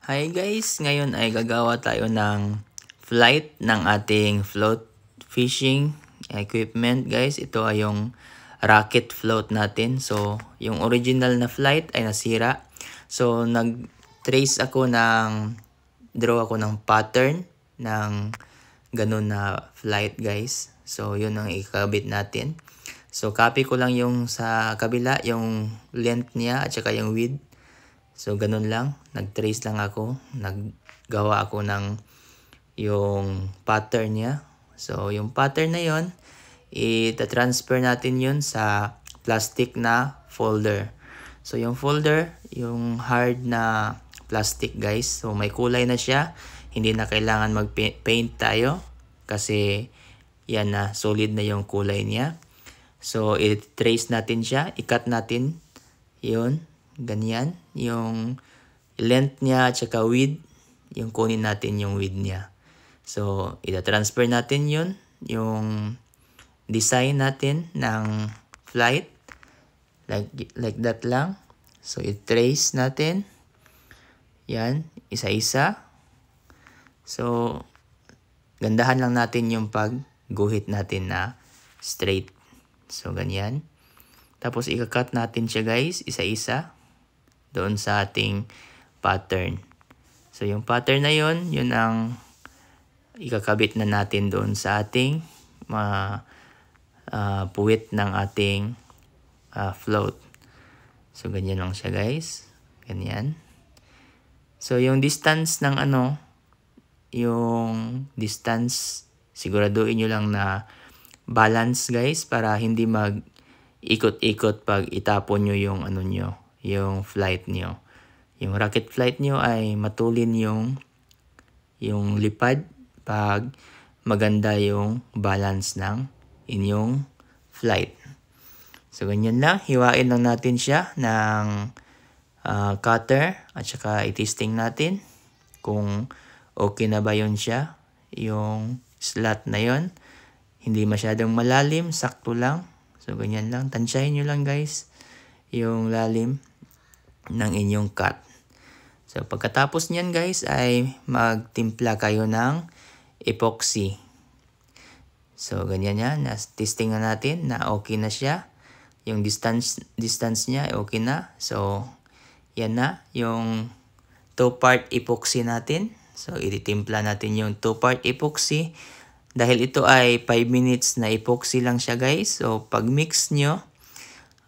Hi guys, ngayon ay gagawa tayo ng flight ng ating float fishing equipment guys. Ito ay yung rocket float natin. So, yung original na flight ay nasira. So, nag-trace ako draw ako ng pattern ng ganun na flight guys. So, yun ang ikabit natin. So, copy ko lang yung sa kabila, yung length niya at saka yung width. So, ganun lang. Nag-trace lang ako. Naggawa ako ng yung pattern niya. So, yung pattern na yon ita-transfer natin yun sa plastic na folder. So, yung folder, yung hard na plastic guys. So, may kulay na siya. Hindi na kailangan mag-paint tayo kasi yan na, solid na yung kulay niya. So, i-trace natin siya. I-cut natin yun. Ganyan. Yung length niya at saka width. Yung kunin natin yung width niya. So, ita-transfer natin yun. Yung design natin ng flight. Like that lang. So, i-trace natin. Yan. Isa-isa. So, gandahan lang natin yung pag-guhit natin na straight. So, ganyan. Tapos, i-cut natin siya guys. Isa-isa. Doon sa ating pattern. So, yung pattern na yun ang ikakabit na natin doon sa ating puwit ng ating float. So, ganyan lang siya guys. Ganyan. So, yung distance ng yung distance, siguraduhin nyo lang na balance guys para hindi mag-ikot-ikot pag itapon nyo yung yung flight nyo. Yung rocket flight nyo ay matulin yung lipad pag maganda yung balance ng inyong flight. So, ganyan lang. Hiwain lang natin siya ng cutter at saka i-testing natin kung okay na ba yun siya. Yung slot na yun. Hindi masyadong malalim, sakto lang. So, ganyan lang. Tansyahin nyo lang guys yung lalim ng inyong cut. So, pagkatapos niyan guys ay magtimpla kayo ng epoxy. So, ganyan yan. Testing na natin na okay na siya. Yung distance niya ay okay na. So, yan na yung 2-part epoxy natin. So, ititimpla natin yung 2-part epoxy. Dahil ito ay 5 minutes na epoxy lang siya guys. So, pag mix nyo,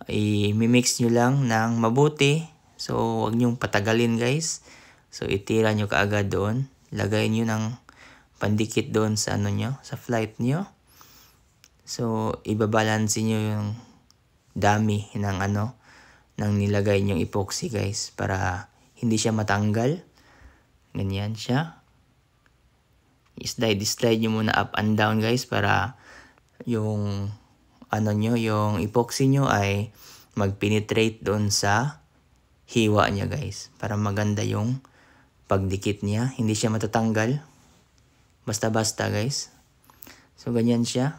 i-mix nyo lang ng mabuti. So, huwag nyong patagalin guys. So, itira nyo kaagad doon. Lagay nyo ng pandikit doon sa sa flight nyo. So, ibabalansin nyo yung dami ng nilagay nyong epoxy guys. Para hindi siya matanggal. Ganyan siya. I-slide nyo muna up and down guys para yung yung epoxy nyo ay mag-penetrate doon sa hiwa niya guys. Para maganda yung pagdikit niya. Hindi siya matatanggal. Basta-basta guys. So, ganyan siya.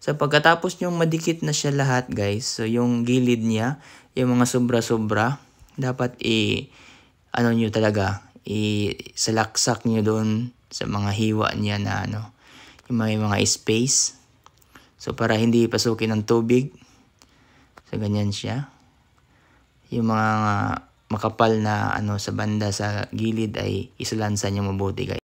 So, pagkatapos yung madikit na siya lahat guys. So, yung gilid niya, yung mga sobra-sobra, dapat nyo talaga, isalaksak nyo doon sa mga hiwa niya na yung may mga space. So, para hindi pasukin ng tubig. So, ganyan siya. Yung mga makapal na sa banda sa gilid ay isulansan nyo mabuti guys.